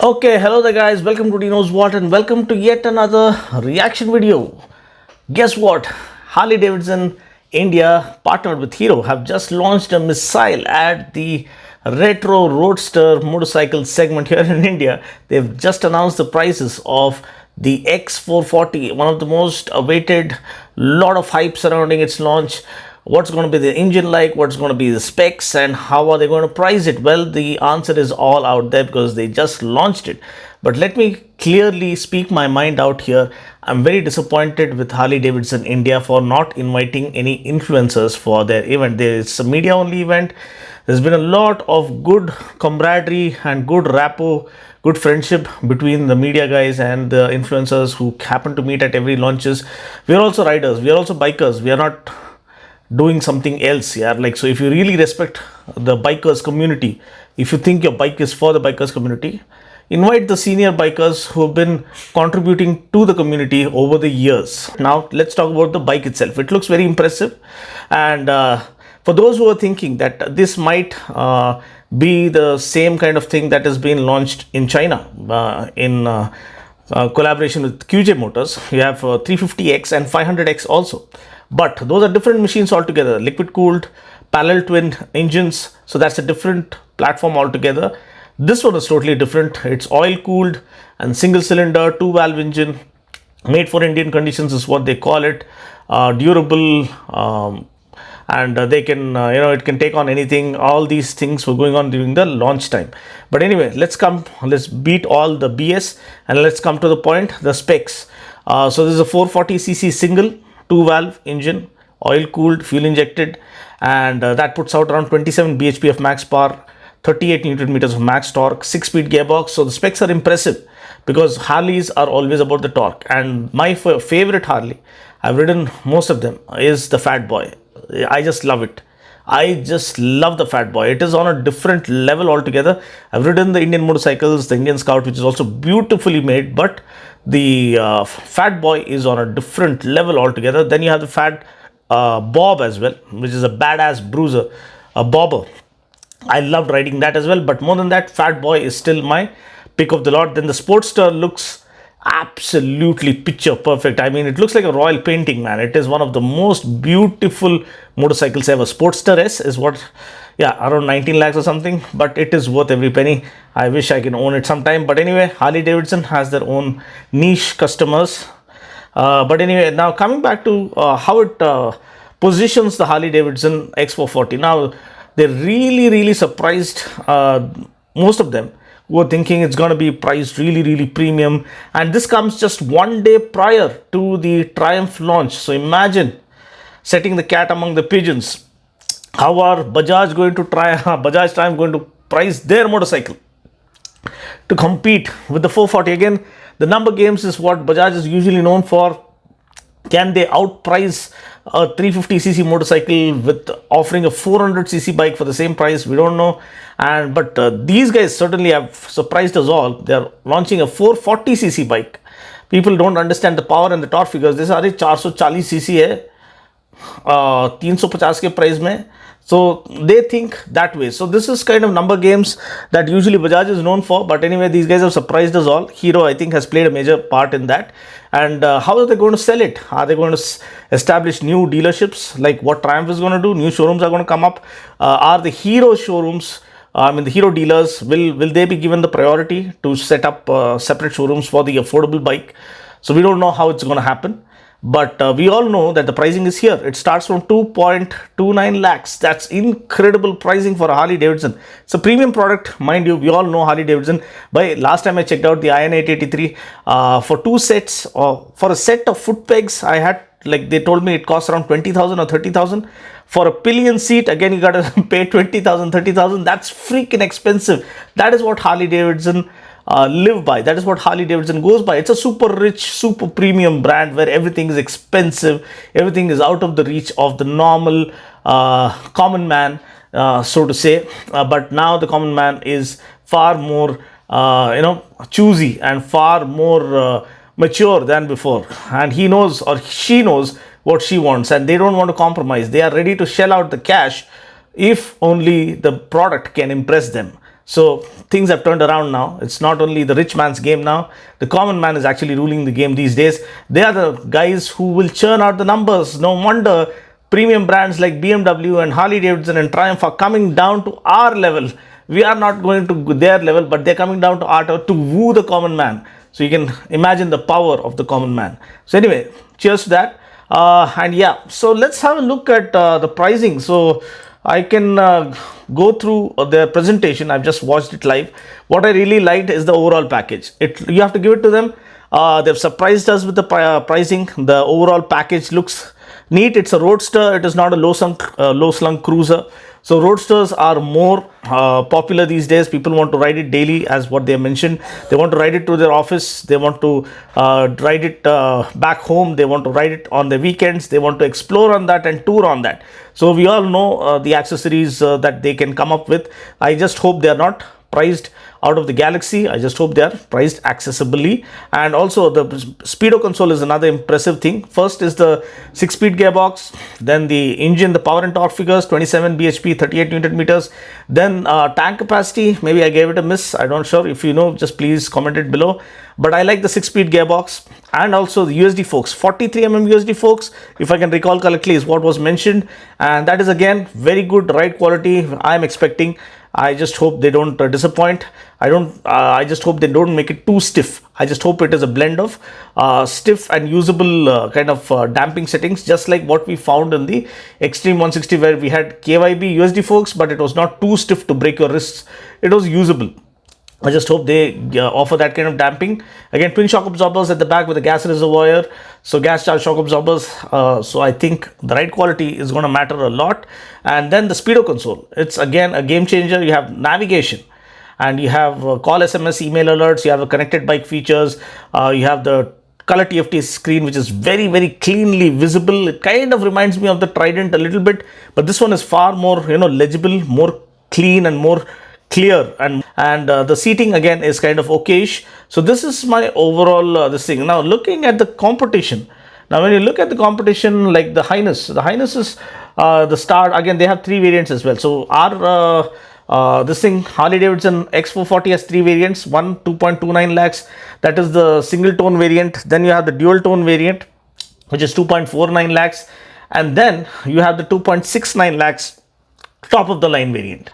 Okay, hello there guys, welcome to Dino's What and welcome to yet another reaction video. Guess what? Harley Davidson India partnered with Hero have just launched a missile at the retro roadster motorcycle segment here in India. They've just announced the prices of the X440, one of the most awaited, lot of hype surrounding its launch. What's going to be the engine like, what's going to be the specs, and how are they going to price it? Well, the answer is all out there because they just launched it. But let me clearly speak my mind out here. I'm very disappointed with Harley Davidson India for not inviting any influencers for their event. It's a media only event. There's been a lot of good camaraderie and good rapport, good friendship between the media guys and the influencers who happen to meet at every launches. We are also riders, we are also bikers, we are not doing something else. Yeah, like, so if you really respect the bikers community, if you think your bike is for the bikers community, invite the senior bikers who have been contributing to the community over the years. Now let's talk about the bike itself. It looks very impressive, and for those who are thinking that this might be the same kind of thing that has been launched in China in collaboration with QJ Motors, you have 350X and 500X also. But those are different machines altogether, liquid cooled, parallel twin engines. So that's a different platform altogether. This one is totally different. It's oil cooled and single cylinder, 2-valve engine, made for Indian conditions is what they call it. Durable, and they can, it can take on anything. All these things were going on during the launch time. But anyway, let's beat all the BS and let's come to the point, the specs. So this is a 440cc single 2-valve engine, oil cooled, fuel injected, and that puts out around 27 bhp of max power, 38 newton meters of max torque, 6-speed gearbox. So the specs are impressive because Harleys are always about the torque, and my favorite Harley, I've ridden most of them, is the Fat Boy. I just love it. I just love the Fat Boy. It is on a different level altogether. I've ridden the Indian motorcycles, the Indian Scout, which is also beautifully made, but the Fat Boy is on a different level altogether. Then you have the Fat Bob as well, which is a badass bruiser, a bobber. I loved riding that as well, but more than that, Fat Boy is still my pick of the lot. Then the Sportster looks absolutely picture perfect. I mean, it looks like a royal painting, man. It is one of the most beautiful motorcycles ever. Sportster S is what, yeah, around 19 lakhs or something, but it is worth every penny. I wish I can own it sometime. But anyway, Harley Davidson has their own niche customers. But anyway, now coming back to how it positions the Harley Davidson X440. Now, they're really surprised, most of them, who are thinking it's going to be priced really premium, and this comes just one day prior to the Triumph launch. So imagine setting the cat among the pigeons. How are Bajaj Triumph going to price their motorcycle to compete with the 440? Again, the number games is what Bajaj is usually known for. Can they outprice a 350cc motorcycle with offering a 400cc bike for the same price? We don't know. But these guys certainly have surprised us all. They're launching a 440cc bike. People don't understand the power and the torque figures. They say, 440cc hai, 350 ke price mein. So they think that way. So this is kind of number games that usually Bajaj is known for. But anyway, these guys have surprised us all. Hero, I think, has played a major part in that. And how are they going to sell it? Are they going to establish new dealerships like what Triumph is going to do? New showrooms are going to come up. Are the Hero showrooms, the Hero dealers, will they be given the priority to set up separate showrooms for the affordable bike? So we don't know how it's going to happen. But we all know that the pricing is here. It starts from 2.29 lakhs. That's incredible pricing for a Harley Davidson. It's a premium product, mind you. We all know Harley Davidson. By last time I checked out the IN883 for two sets, or for a set of foot pegs, I had, like, they told me it costs around 20,000 or 30,000. For a pillion seat, again, you got to pay 20,000, 30,000. That's freaking expensive. That is what Harley Davidson live by. That is what Harley Davidson goes by. It's a super rich, super premium brand where everything is expensive, everything is out of the reach of the normal common man, so to say. But now the common man is far more choosy and far more mature than before, and he knows, or she knows, what she wants, and they don't want to compromise. They are ready to shell out the cash if only the product can impress them. So things have turned around now. It's not only the rich man's game now. The common man is actually ruling the game these days. They are the guys who will churn out the numbers. No wonder premium brands like BMW and Harley Davidson and Triumph are coming down to our level. We are not going to their level, but they're coming down to our level to woo the common man. So you can imagine the power of the common man. So anyway, cheers to that. And yeah, so let's have a look at the pricing. So I can go through their presentation. I've just watched it live. What I really liked is the overall package. You have to give it to them. They've surprised us with the pricing. The overall package looks neat. It's a roadster. It is not a low slung cruiser. So roadsters are more popular these days. People want to ride it daily, as what they mentioned. They want to ride it to their office. They want to ride it back home. They want to ride it on the weekends. They want to explore on that and tour on that. So we all know the accessories that they can come up with. I just hope they are not priced out of the galaxy. I just hope they are priced accessibly. And also the speedo console is another impressive thing. First is the 6-speed gearbox, then the engine, the power and torque figures, 27 bhp, 38 newton meters. Then tank capacity, maybe I gave it a miss. I don't sure. If you know, just please comment it below. But I like the 6-speed gearbox, and also the USD forks, 43mm USD forks, if I can recall correctly, is what was mentioned. And that is again very good ride quality. I'm expecting. I just hope they don't disappoint. I just hope they don't make it too stiff. I just hope it is a blend of stiff and usable kind of damping settings, just like what we found in the Extreme 160, where we had KYB USD forks, but it was not too stiff to break your wrists. It was usable. I just hope they offer that kind of damping. Again, twin shock absorbers at the back with a gas reservoir. So gas charged shock absorbers. So I think the ride quality is going to matter a lot. And then the speedo console. It's again a game changer. You have navigation, and you have call, SMS, email alerts. You have the connected bike features. You have the color TFT screen, which is very, very cleanly visible. It kind of reminds me of the Trident a little bit, but this one is far more, legible, more clean and more clear. And the seating again is kind of okayish. So this is my overall this thing. Now looking at the competition. Now when you look at the competition, like the Highness is the start. Again, they have 3 variants as well. So our this thing, Harley Davidson X440 has 3 variants. One 2.29 lakhs, that is the single tone variant. Then you have the dual tone variant, which is 2.49 lakhs, and then you have the 2.69 lakhs top of the line variant.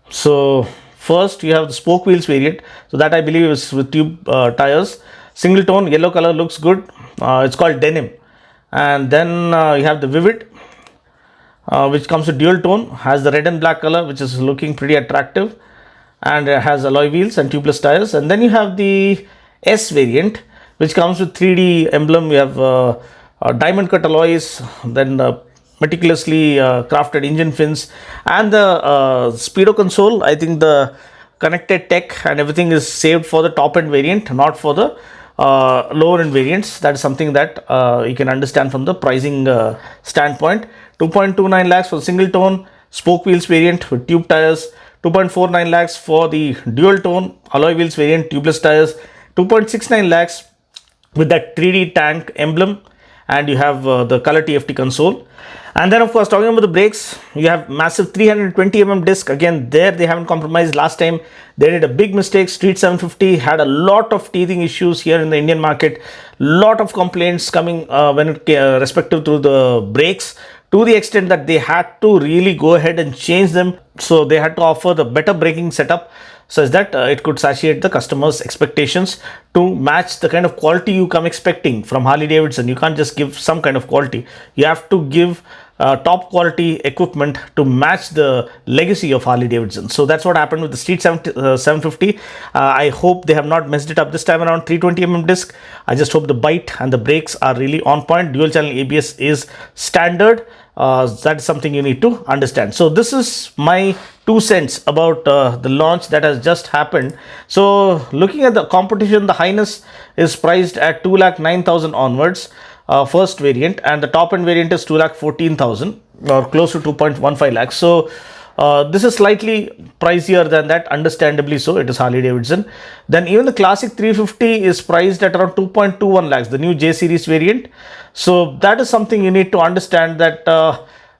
So first you have the spoke wheels variant. So that I believe is with tube tires. Single tone, yellow color, looks good. It's called Denim. And then you have the Vivid, which comes with dual tone, has the red and black color, which is looking pretty attractive, and it has alloy wheels and tubeless tires. And then you have the S variant, which comes with 3D emblem. You have diamond cut alloys, then meticulously crafted engine fins, and the speedo console. I think the connected tech and everything is saved for the top end variant, not for the lower end variants. That is something that you can understand from the pricing standpoint. 2.29 lakhs for the single tone spoke wheels variant with tube tires, 2.49 lakhs for the dual tone alloy wheels variant, tubeless tires, 2.69 lakhs with that 3D tank emblem, and you have the color TFT console. And then of course, talking about the brakes, you have massive 320mm disc. Again, there they haven't compromised. Last time they did a big mistake. Street 750 had a lot of teething issues here in the Indian market. Lot of complaints coming when it respective to the brakes, to the extent that they had to really go ahead and change them. So they had to offer the better braking setup, such that it could satiate the customers' expectations to match the kind of quality you come expecting from Harley Davidson. You can't just give some kind of quality. You have to give top quality equipment to match the legacy of Harley Davidson. So that's what happened with the Street 750. I hope they have not messed it up this time around. 320mm disc. I just hope the bite and the brakes are really on point. Dual channel ABS is standard. That's something you need to understand. So this is my 2 cents about the launch that has just happened. So looking at the competition, the Highness is priced at 2,09,000 onwards, first variant, and the top end variant is 2,14,000 or close to 2.15 lakhs. So this is slightly pricier than that, understandably so. It is Harley Davidson. Then even the classic 350 is priced at around 2.21 lakhs, the new J series variant. So that is something you need to understand, that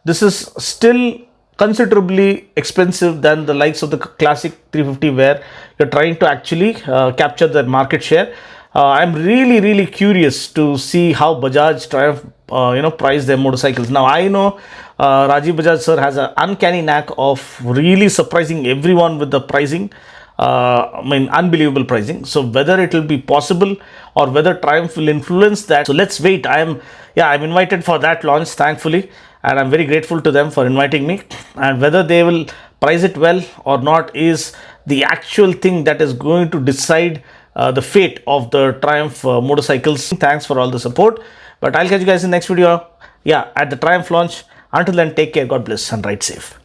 this is still considerably expensive than the likes of the classic 350, where you're trying to actually capture the market share. I'm really curious to see how Bajaj Triumph price their motorcycles. Now I know Rajiv Bajaj sir has an uncanny knack of really surprising everyone with the pricing. Unbelievable pricing. So whether it will be possible or whether Triumph will influence that, so let's wait. I'm invited for that launch, thankfully, and I'm very grateful to them for inviting me. And whether they will price it well or not is the actual thing that is going to decide the fate of the Triumph motorcycles. Thanks for all the support, but I'll catch you guys in the next video. Yeah, at the Triumph launch. Until then, take care, God bless, and ride safe.